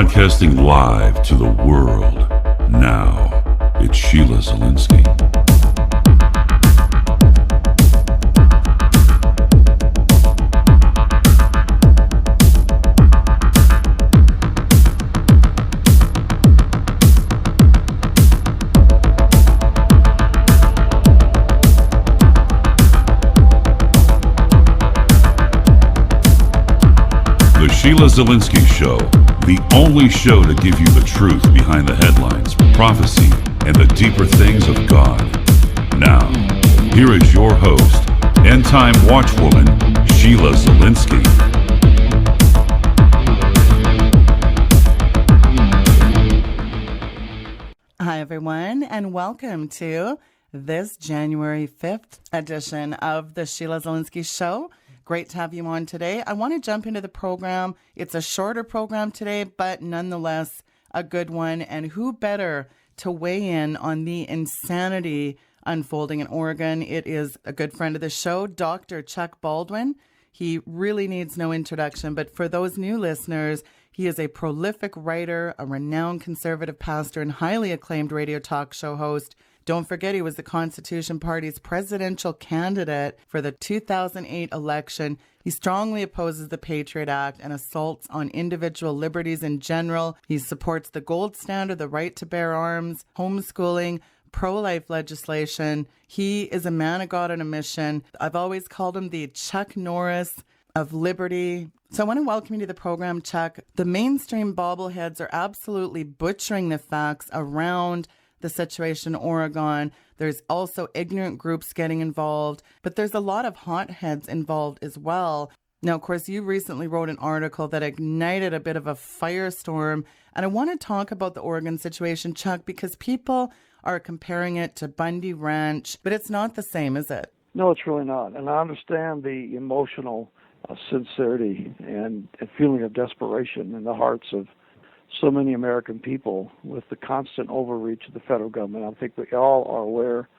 Broadcasting live to the world. Now, it's Sheila Zielinski. The Sheila Zielinski Show, the only show to give you the truth behind the headlines, prophecy, and the deeper things of God. Now, here is your host, end-time watchwoman, Sheila Zielinski. Hi, everyone, and welcome to this January 5th edition of the Sheila Zielinski Show. Great to have you on today. I want to jump into the program. It's a shorter program today, but nonetheless a good one. And who better to weigh in on the insanity unfolding in Oregon? It is a good friend of the show, Dr. Chuck Baldwin. He really needs no introduction, but for those new listeners, he is a prolific writer, a renowned conservative pastor, and highly acclaimed radio talk show host. Don't forget, he was the Constitution Party's presidential candidate for the 2008 election. He strongly opposes the Patriot Act and assaults on individual liberties in general. He supports the gold standard, the right to bear arms, homeschooling, pro-life legislation. He is a man of God on a mission. I've always called him the Chuck Norris of liberty. So I want to welcome you to the program, Chuck. The mainstream bobbleheads are absolutely butchering the facts around the situation in Oregon. There's also ignorant groups getting involved, but there's a lot of hotheads involved as well. Now, of course, you recently wrote an article that ignited a bit of a firestorm, and I want to talk about the Oregon situation, Chuck, because people are comparing it to Bundy Ranch, but it's not the same, is it? No, it's really not. And I understand the emotional sincerity and feeling of desperation in the hearts of so many American people with the constant overreach of the federal government. I think we all are aware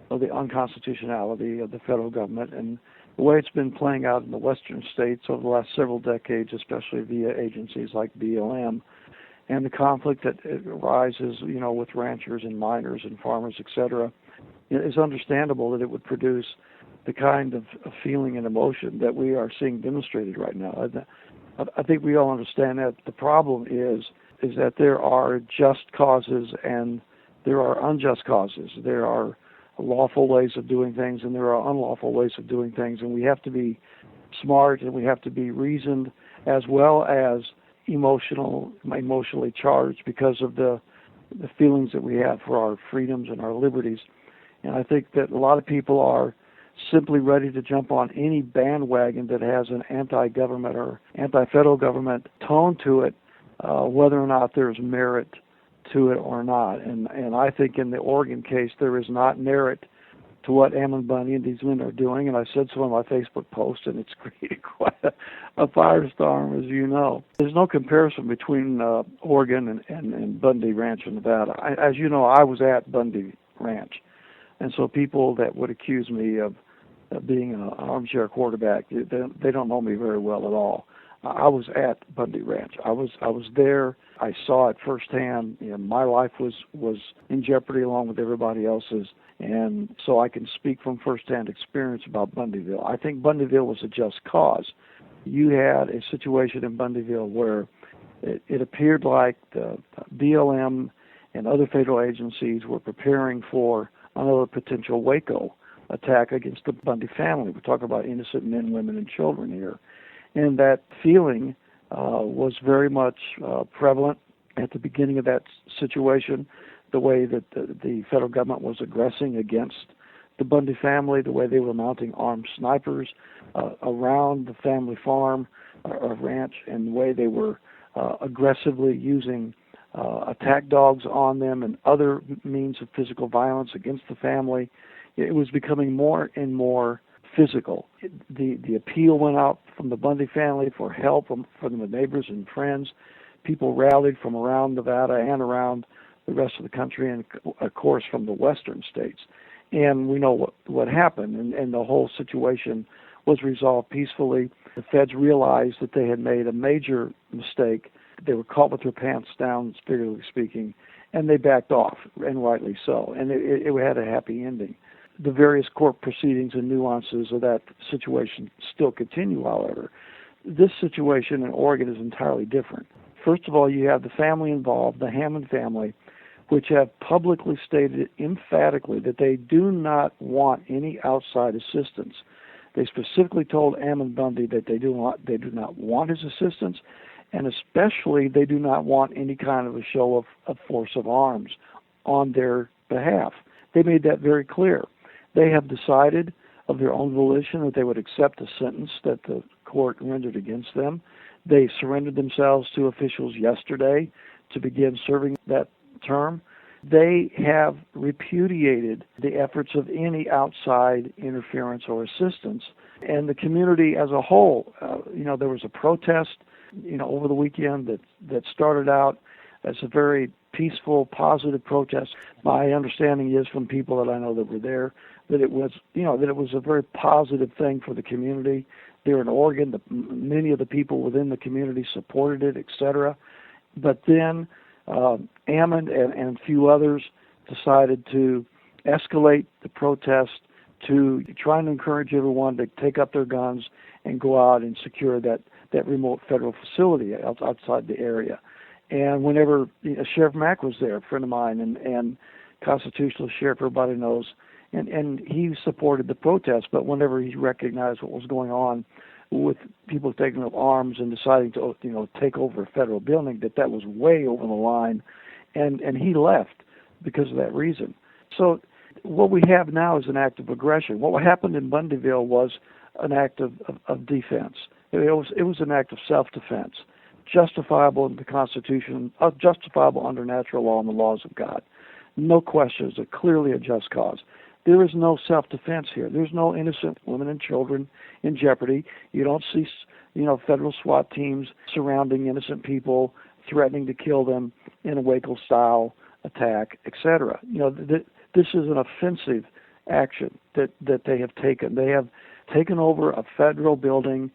of the unconstitutionality of the federal government and the way it's been playing out in the western states over the last several decades, especially via agencies like BLM, and the conflict that arises, with ranchers and miners and farmers, etc. It's understandable that it would produce the kind of feeling and emotion that we are seeing demonstrated right now. I think we all understand that. The problem is that there are just causes and there are unjust causes. There are lawful ways of doing things and there are unlawful ways of doing things, and we have to be smart and we have to be reasoned as well as emotionally charged because of the feelings that we have for our freedoms and our liberties. And I think that a lot of people are simply ready to jump on any bandwagon that has an anti-government or anti-federal government tone to it, whether or not there's merit to it or not. And I think in the Oregon case, there is not merit to what Ammon Bundy and these men are doing. And I said so on my Facebook post, and it's created quite a firestorm, as you know. There's no comparison between Oregon and Bundy Ranch in Nevada. As you know, I was at Bundy Ranch. And so people that would accuse me of being an armchair quarterback, they don't know me very well at all. I was at Bundy Ranch. I was there. I saw it firsthand. My life was in jeopardy along with everybody else's, and so I can speak from firsthand experience about Bundyville. I think Bundyville was a just cause. You had a situation in Bundyville where it appeared like the BLM and other federal agencies were preparing for another potential Waco attack against the Bundy family. We're talking about innocent men, women, and children here. And that feeling was very much prevalent at the beginning of that situation, the way that the federal government was aggressing against the Bundy family, the way they were mounting armed snipers around the family farm or ranch, and the way they were aggressively using attack dogs on them and other means of physical violence against the family. It was becoming more and more physical. The appeal went out from the Bundy family for help from the neighbors and friends. People rallied from around Nevada and around the rest of the country, and of course from the western states. And we know what happened, and the whole situation was resolved peacefully. The feds realized that they had made a major mistake They were caught with their pants down, figuratively speaking, and they backed off, and rightly so. And it had a happy ending. The various court proceedings and nuances of that situation still continue, however. This situation in Oregon is entirely different. First of all, you have the family involved, the Hammond family, which have publicly stated emphatically that they do not want any outside assistance. They specifically told Ammon Bundy that they do not want his assistance, and especially they do not want any kind of a show of force of arms on their behalf. They made that very clear. They have decided of their own volition that they would accept the sentence that the court rendered against them. They surrendered themselves to officials yesterday to begin serving that term. They have repudiated the efforts of any outside interference or assistance. And the community as a whole, there was a protest, over the weekend that started out as a very peaceful, positive protest. My understanding is from people that I know that were there that it was, that it was a very positive thing for the community. There in Oregon, many of the people within the community supported it, etc. But then Ammon and a few others decided to escalate the protest to trying to encourage everyone to take up their guns and go out and secure that remote federal facility outside the area. And whenever Sheriff Mack was there, a friend of mine, and constitutional sheriff, everybody knows, and he supported the protest, but whenever he recognized what was going on with people taking up arms and deciding to take over a federal building, that was way over the line, and he left because of that reason. So what we have now is an act of aggression. What happened in Bundyville was an act of defense. It was an act of self-defense, justifiable in the Constitution, justifiable under natural law and the laws of God. No questions, clearly a just cause. There is no self-defense here. There's no innocent women and children in jeopardy. You don't see, federal SWAT teams surrounding innocent people, threatening to kill them in a Waco-style attack, etc. This is an offensive action that they have taken. They have taken over a federal building.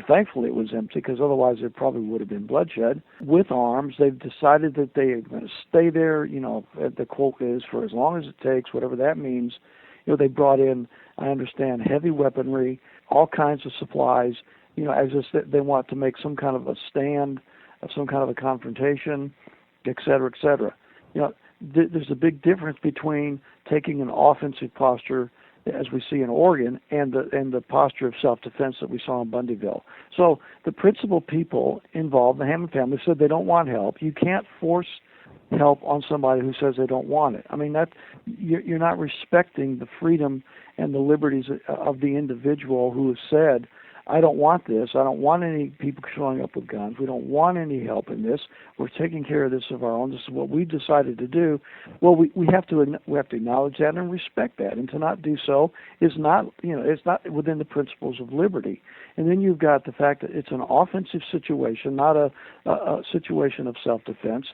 Thankfully, it was empty, because otherwise there probably would have been bloodshed. With arms, they've decided that they are going to stay there, the quote is, for as long as it takes, whatever that means. They brought in, I understand, heavy weaponry, all kinds of supplies, as if they want to make some kind of a stand, some kind of a confrontation, et cetera, et cetera. There's a big difference between taking an offensive posture, as we see in Oregon, and the posture of self-defense that we saw in Bundyville. So the principal people involved, the Hammond family, said they don't want help. You can't force help on somebody who says they don't want it. I mean, you're not respecting the freedom and the liberties of the individual who has said, I don't want this. I don't want any people showing up with guns. We don't want any help in this. We're taking care of this of our own. This is what we decided to do. Well, we have to acknowledge that and respect that. And to not do so is not, it's not within the principles of liberty. And then you've got the fact that it's an offensive situation, not a situation of self-defense.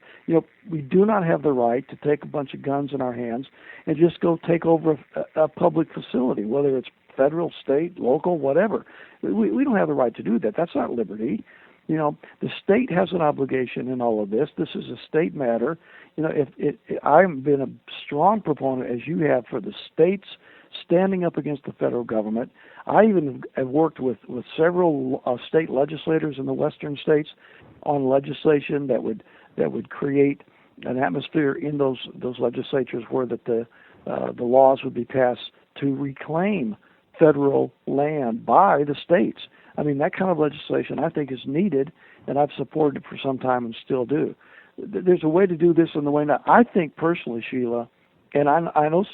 We do not have the right to take a bunch of guns in our hands and just go take over a public facility, whether it's federal, state, local, whatever. We don't have the right to do that. That's not liberty. The state has an obligation in all of this. This is a state matter. I've been a strong proponent, as you have, for the states standing up against the federal government. I even have worked with several state legislators in the western states on legislation that would create an atmosphere in those legislatures where the laws would be passed to reclaim federal land by the states. I mean, that kind of legislation I think is needed, and I've supported it for some time and still do. There's a way to do this in the way now. I think personally, Sheila, and I know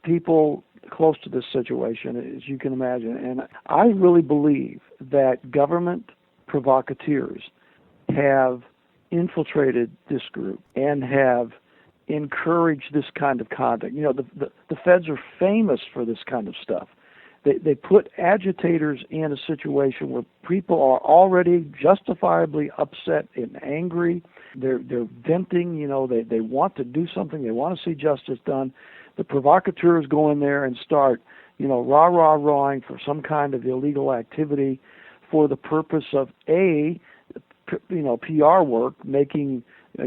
people close to this situation, as you can imagine, and I really believe that government provocateurs have infiltrated this group and have encouraged this kind of conduct. The feds are famous for this kind of stuff. They put agitators in a situation where people are already justifiably upset and angry. They're venting. They want to do something. They want to see justice done. The provocateurs go in there and start, rah-rah-rahing for some kind of illegal activity for the purpose of, A, PR work, making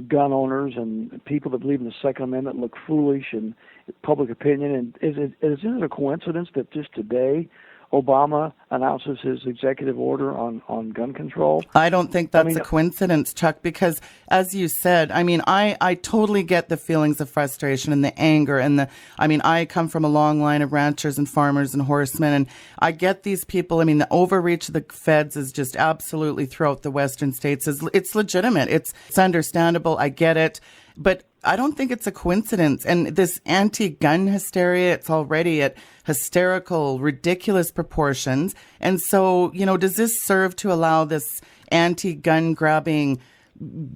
gun owners and people that believe in the Second Amendment look foolish in public opinion. And isn't it a coincidence that just today Obama announces his executive order on gun control? I don't think that's a coincidence, Chuck, because as you said, I totally get the feelings of frustration and the anger and I come from a long line of ranchers and farmers and horsemen, and I get these people. The overreach of the feds is just absolutely throughout the Western states. It's legitimate. It's understandable. I get it. But I don't think it's a coincidence. And this anti-gun hysteria, it's already at hysterical, ridiculous proportions. And so, does this serve to allow this anti-gun grabbing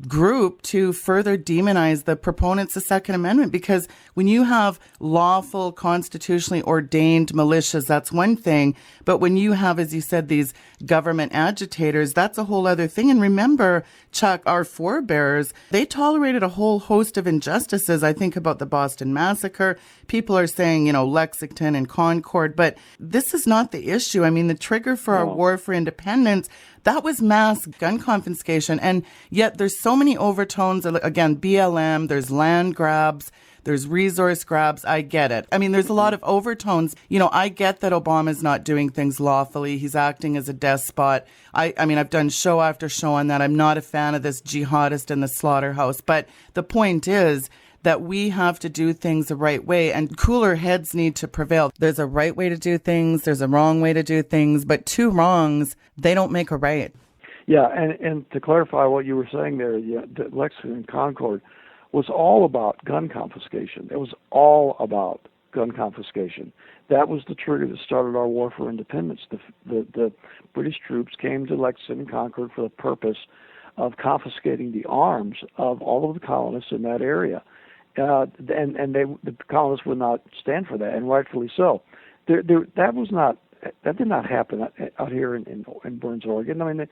group to further demonize the proponents of the Second Amendment? Because when you have lawful, constitutionally ordained militias, that's one thing. But when you have, as you said, these government agitators, that's a whole other thing. And remember, Chuck, our forebears, they tolerated a whole host of injustices. I think about the Boston Massacre. People are saying, Lexington and Concord. But this is not the issue. The trigger for our war for independence, that was mass gun confiscation. And yet there's so many overtones. Again, BLM, there's land grabs, there's resource grabs. I get it. There's a lot of overtones. I get that Obama's not doing things lawfully. He's acting as a despot. I've done show after show on that. I'm not a fan of this jihadist in the slaughterhouse. But the point is that we have to do things the right way, and cooler heads need to prevail. There's a right way to do things. There's a wrong way to do things. But two wrongs, they don't make a right. Yeah, and to clarify what you were saying there, Lexington and Concord was all about gun confiscation. It was all about gun confiscation. That was the trigger that started our war for independence. The British troops came to Lexington and Concord for the purpose of confiscating the arms of all of the colonists in that area. And the colonists would not stand for that, and rightfully so. That did not happen out here in Burns, Oregon.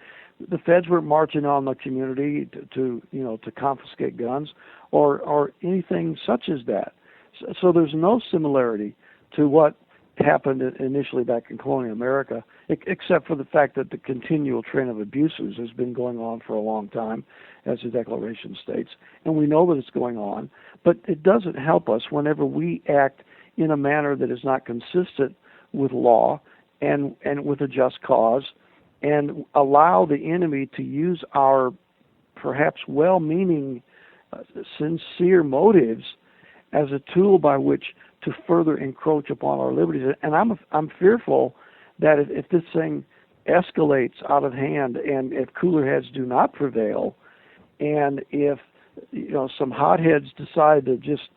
The feds were marching on the community to confiscate guns or anything such as that. So there's no similarity to what happened initially back in colonial America, except for the fact that the continual trend of abuses has been going on for a long time, as the Declaration states, and we know that it's going on. But it doesn't help us whenever we act in a manner that is not consistent with law and with a just cause, and allow the enemy to use our perhaps well-meaning, sincere motives as a tool by which to further encroach upon our liberties. And I'm fearful that if this thing escalates out of hand, and if cooler heads do not prevail, and if some hotheads decide to just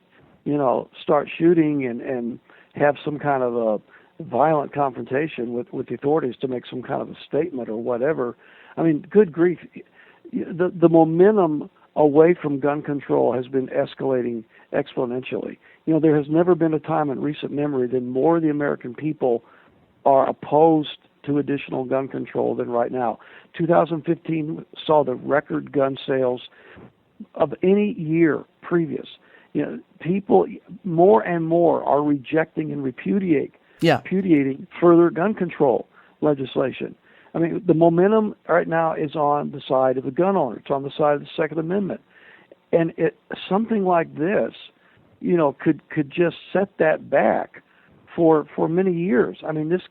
start shooting and have some kind of a violent confrontation with the authorities to make some kind of a statement or whatever, good grief, the momentum away from gun control has been escalating exponentially. There has never been a time in recent memory that more of the American people are opposed to additional gun control than right now. 2015 saw the record gun sales of any year previous. People more and more are rejecting and repudiating further gun control legislation. The momentum right now is on the side of the gun owner. It's on the side of the Second Amendment. And something like this, could just set that back for many years. This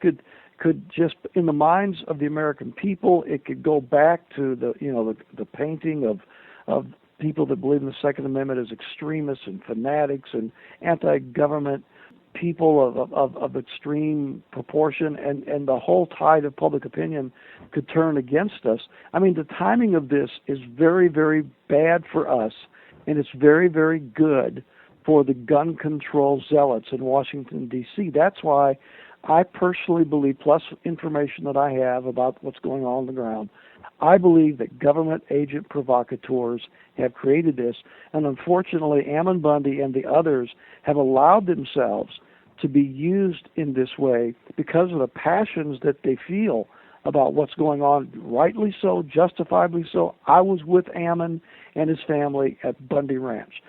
could just, in the minds of the American people, it could go back to the painting of people that believe in the Second Amendment as extremists and fanatics and anti-government people of extreme proportion, and the whole tide of public opinion could turn against us. The timing of this is very, very bad for us, and it's very, very good for the gun control zealots in Washington, D.C. That's why I personally believe, plus information that I have about what's going on the ground, I believe that government agent provocateurs have created this, and unfortunately Ammon Bundy and the others have allowed themselves to be used in this way because of the passions that they feel about what's going on, rightly so, justifiably so. I was with Ammon and his family at Bundy Ranch.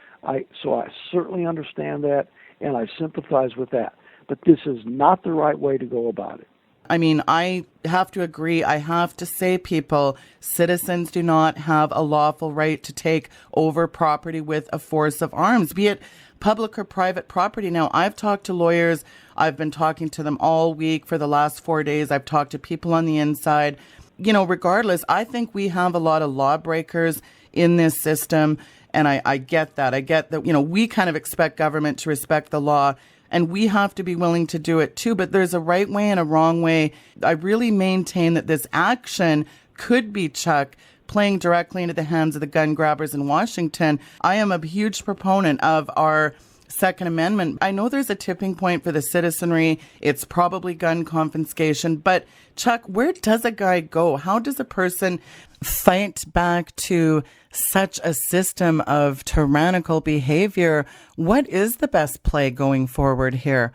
So I certainly understand that, and I sympathize with that. But this is not the right way to go about it. I mean, I have to agree. I have to say, people, citizens do not have a lawful right to take over property with a force of arms, be it public or private property. Now, I've talked to lawyers. I've been talking to them all week for the last 4 days. I've talked to people on the inside. You know, regardless, I think we have a lot of lawbreakers in this system. And I get that. I get that, you know, we kind of expect government to respect the law, and we have to be willing to do it too. But there's a right way and a wrong way. I really maintain that this action could be, Chuck, playing directly into the hands of the gun grabbers in Washington. I am a huge proponent of our Second Amendment. I know there's a tipping point for the citizenry. It's probably gun confiscation. But Chuck, where does a guy go? How does a person fight back to such a system of tyrannical behavior? What is the best play going forward here?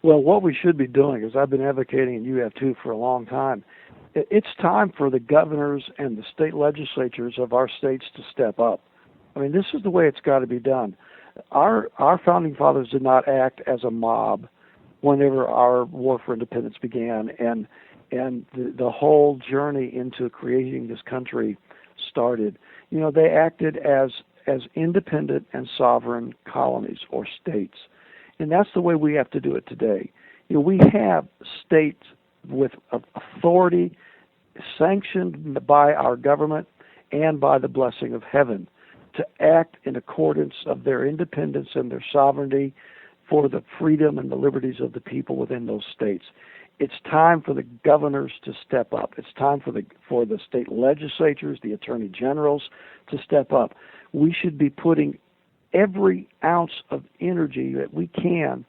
Well, what we should be doing, as I've been advocating, and you have too for a long time, it's time for the governors and the state legislatures of our states to step up. I mean, this is the way it's got to be done. Our founding fathers did not act as a mob whenever our war for independence began, and the whole journey into creating this country started. You know, they acted as independent and sovereign colonies or states, and that's the way we have to do it today. You know, we have states with authority sanctioned by our government and by the blessing of heaven to act in accordance of their independence and their sovereignty for the freedom and the liberties of the people within those states. It's time for the governors to step up. It's time for the state legislatures, the attorney generals to step up. We should be putting every ounce of energy that we can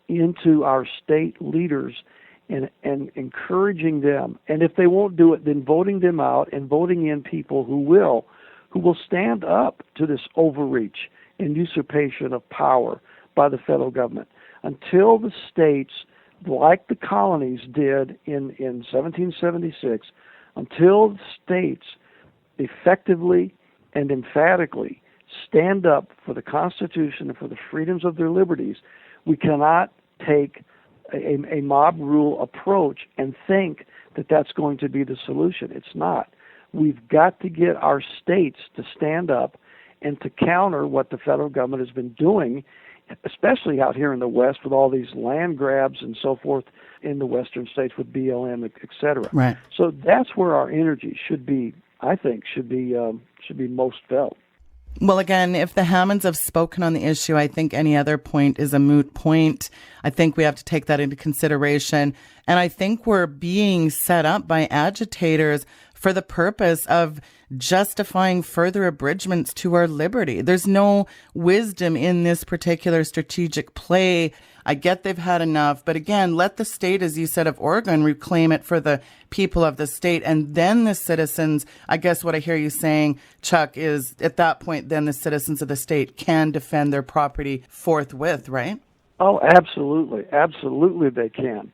into our state leaders and encouraging them. And if they won't do it, then voting them out and voting in people who will stand up to this overreach and usurpation of power by the federal government. Until the states, like the colonies did in 1776, until the states effectively and emphatically stand up for the Constitution and for the freedoms of their liberties, we cannot take a mob rule approach and think that that's going to be the solution. It's not. We've got to get our states to stand up and to counter what the federal government has been doing, especially out here in the West with all these land grabs and so forth in the western states with BLM, et cetera. Right. So that's where our energy should be, I think, should be most felt. Well, again, if the Hammonds have spoken on the issue, I think any other point is a moot point. I think we have to take that into consideration. And I think we're being set up by agitators for the purpose of justifying further abridgments to our liberty. There's no wisdom in this particular strategic play. I get they've had enough, but again, let the state, as you said, of Oregon, reclaim it for the people of the state, and then the citizens, I guess what I hear you saying, Chuck, is at that point, then the citizens of the state can defend their property forthwith, right? Oh, absolutely. Absolutely they can.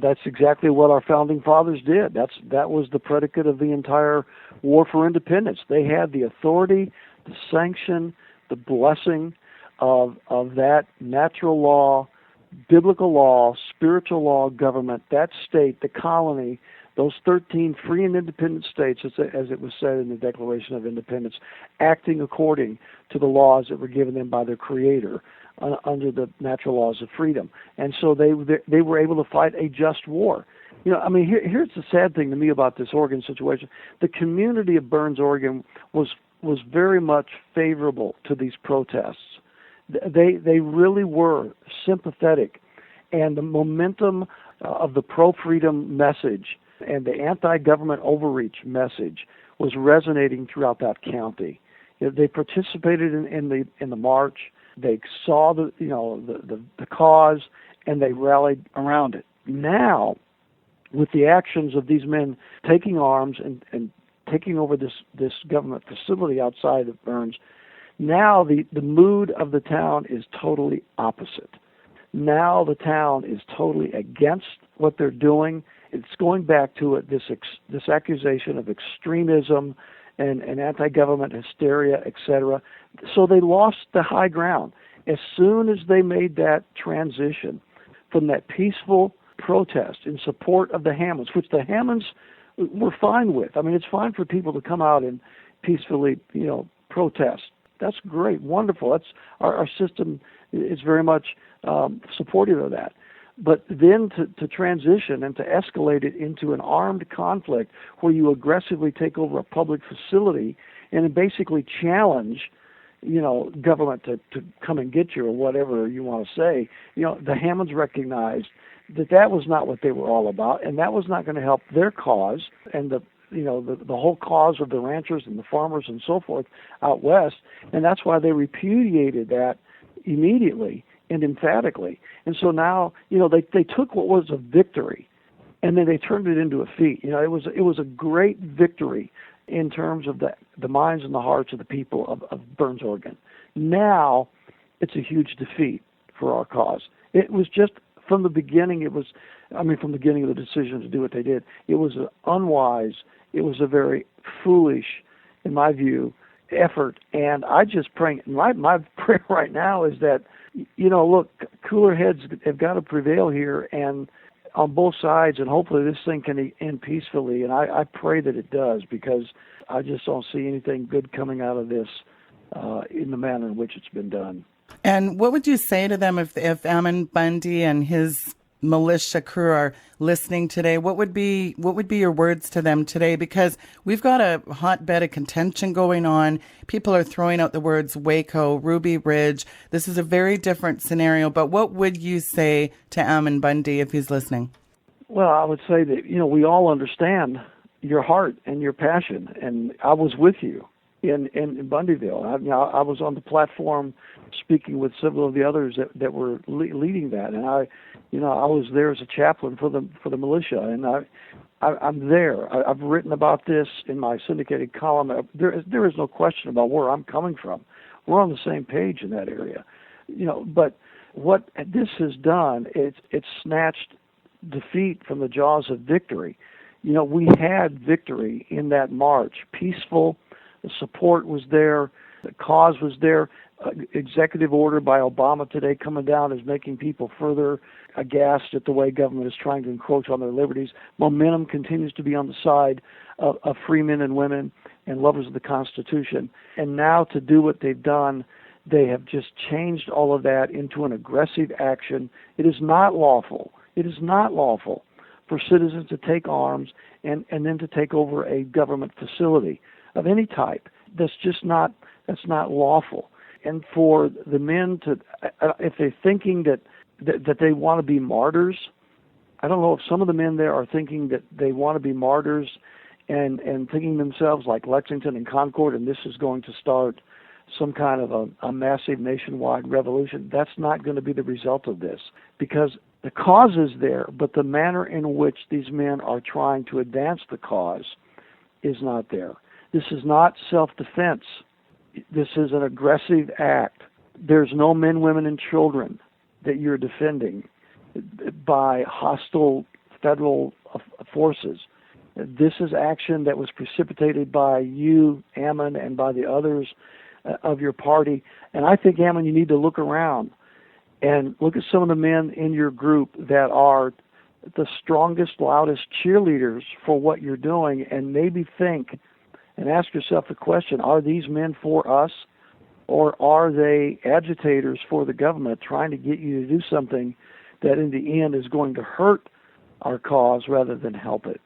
That's exactly what our founding fathers did. That was the predicate of the entire war for independence. They had the authority, the sanction, the blessing of that natural law, biblical law, spiritual law government, that state, the colony, those 13 free and independent states, as it was said in the Declaration of Independence, acting according to the laws that were given them by their Creator under the natural laws of freedom. And so they were able to fight a just war. You know, I mean, here's the sad thing to me about this Oregon situation. The community of Burns, Oregon was very much favorable to these protests. They really were sympathetic, and the momentum of the pro-freedom message and the anti-government overreach message was resonating throughout that county. You know, they participated in the march. They saw the cause, and they rallied around it. Now, with the actions of these men taking arms and taking over this government facility outside of Burns, now the mood of the town is totally opposite. Now the town is totally against what they're doing. It's going back to this accusation of extremism and anti-government hysteria, etc. So they lost the high ground. As soon as they made that transition from that peaceful protest in support of the Hammonds, which the Hammonds were fine with. I mean, it's fine for people to come out and peacefully, protest. That's great, wonderful. That's our system is very much supportive of that. But then to transition and to escalate it into an armed conflict where you aggressively take over a public facility and basically challenge, government to come and get you or whatever you want to say, the Hammonds recognized that was not what they were all about, and that was not going to help their cause and the whole cause of the ranchers and the farmers and so forth out west, and that's why they repudiated that immediately and emphatically. And so now, they took what was a victory, and then they turned it into a defeat. It was a great victory in terms of the minds and the hearts of the people of Burns, Oregon. Now, it's a huge defeat for our cause. It was just from the beginning. From the beginning of the decision to do what they did, it was an unwise. It was a very foolish, in my view, effort. And I just pray. My prayer right now is that, look, cooler heads have got to prevail here, and on both sides, and hopefully this thing can end peacefully. And I pray that it does, because I just don't see anything good coming out of this in the manner in which it's been done. And what would you say to them if Ammon Bundy and his militia crew are listening today? What would be your words to them today? Because we've got a hotbed of contention going on. People are throwing out the words Waco, Ruby Ridge. This is a very different scenario. But what would you say to Ammon Bundy if he's listening? Well, I would say that, we all understand your heart and your passion, and I was with you in Bundyville. I was on the platform speaking with several of the others that were leading that, and I was there as a chaplain for the militia, and I'm there. I've written about this in my syndicated column. There is no question about where I'm coming from. We're on the same page in that area, But what this has done, it's snatched defeat from the jaws of victory. We had victory in that march, peaceful. The support was there. The cause was there. Executive order by Obama today coming down is making people further aghast at the way government is trying to encroach on their liberties. Momentum continues to be on the side of free men and women and lovers of the Constitution. And now to do what they've done, they have just changed all of that into an aggressive action. It is not lawful. It is not lawful for citizens to take arms and then to take over a government facility of any type. That's not lawful. And for the men to, if they're thinking that they want to be martyrs, I don't know if some of the men there are thinking that they want to be martyrs and thinking themselves like Lexington and Concord, and this is going to start some kind of a massive nationwide revolution. That's not going to be the result of this, because the cause is there, but the manner in which these men are trying to advance the cause is not there. This is not self-defense. This is an aggressive act. There's no men, women, and children that you're defending by hostile federal forces. This is action that was precipitated by you, Ammon, and by the others of your party. And I think, Ammon, you need to look around and look at some of the men in your group that are the strongest, loudest cheerleaders for what you're doing, and maybe think and ask yourself the question, are these men for us, or are they agitators for the government trying to get you to do something that in the end is going to hurt our cause rather than help it?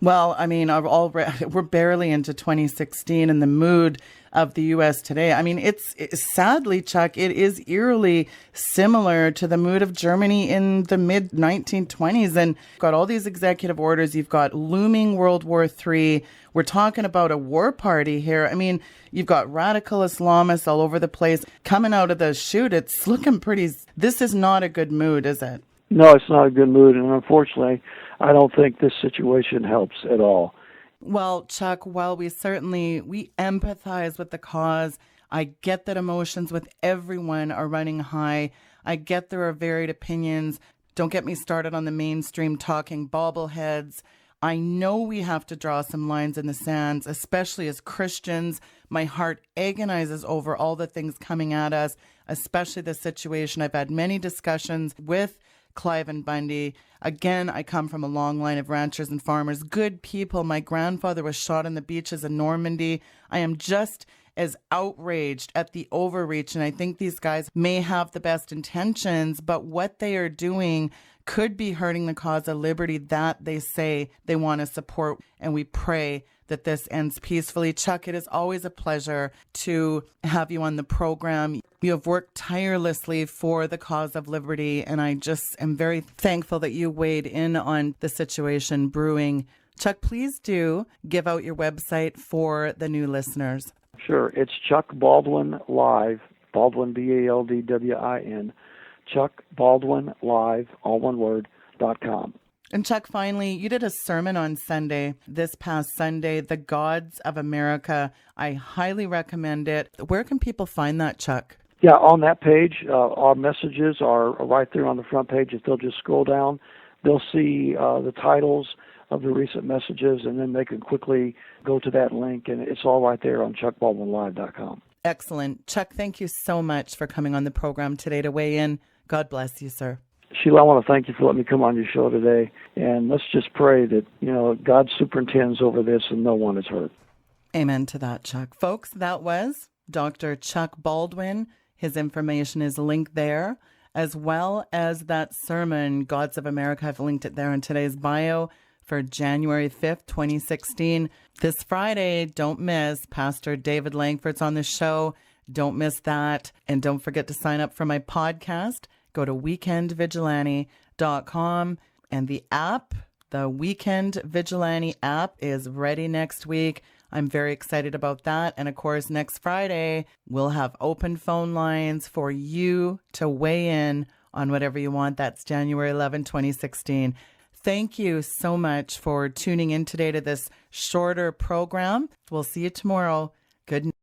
Well, I mean, we're barely into 2016, and the mood of the U.S. today, I mean, it's sadly, Chuck, it is eerily similar to the mood of Germany in the mid-1920s. And you've got all these executive orders. You've got looming World War III. We're talking about a war party here. I mean, you've got radical Islamists all over the place coming out of the chute. It's looking pretty. This is not a good mood, is it? No, it's not a good mood, and unfortunately, I don't think this situation helps at all. Well, Chuck, while we empathize with the cause, I get that emotions with everyone are running high. I get there are varied opinions. Don't get me started on the mainstream talking bobbleheads. I know we have to draw some lines in the sands, especially as Christians. My heart agonizes over all the things coming at us, especially the situation. I've had many discussions with Clive and Bundy. Again, I come from a long line of ranchers and farmers, good people. My grandfather was shot on the beaches in Normandy. I am just as outraged at the overreach, and I think these guys may have the best intentions, but what they are doing could be hurting the cause of liberty that they say they want to support, and we pray that this ends peacefully. Chuck, it is always a pleasure to have you on the program. You have worked tirelessly for the cause of liberty, and I just am very thankful that you weighed in on the situation brewing. Chuck, please do give out your website for the new listeners. Sure. It's Chuck Baldwin Live, Baldwin, Baldwin, Chuck Baldwin Live, all one word, .com. And Chuck, finally, you did a sermon on Sunday, this past Sunday, The Gods of America. I highly recommend it. Where can people find that, Chuck? Yeah, on that page, our messages are right there on the front page. If they'll just scroll down, they'll see the titles of the recent messages, and then they can quickly go to that link, and it's all right there on chuckbaldwinlive.com. Excellent. Chuck, thank you so much for coming on the program today to weigh in. God bless you, sir. Sheila, I want to thank you for letting me come on your show today, and let's just pray that, God superintends over this and no one is hurt. Amen to that, Chuck. Folks, that was Dr. Chuck Baldwin. His information is linked there, as well as that sermon, Gods of America. I've linked it there in today's bio for January 5th, 2016. This Friday, don't miss, Pastor David Langford's on the show. Don't miss that. And don't forget to sign up for my podcast. Go to weekendvigilante.com. And the app, the Weekend Vigilante app, is ready next week. I'm very excited about that. And of course, next Friday, we'll have open phone lines for you to weigh in on whatever you want. That's January 11, 2016. Thank you so much for tuning in today to this shorter program. We'll see you tomorrow. Good night.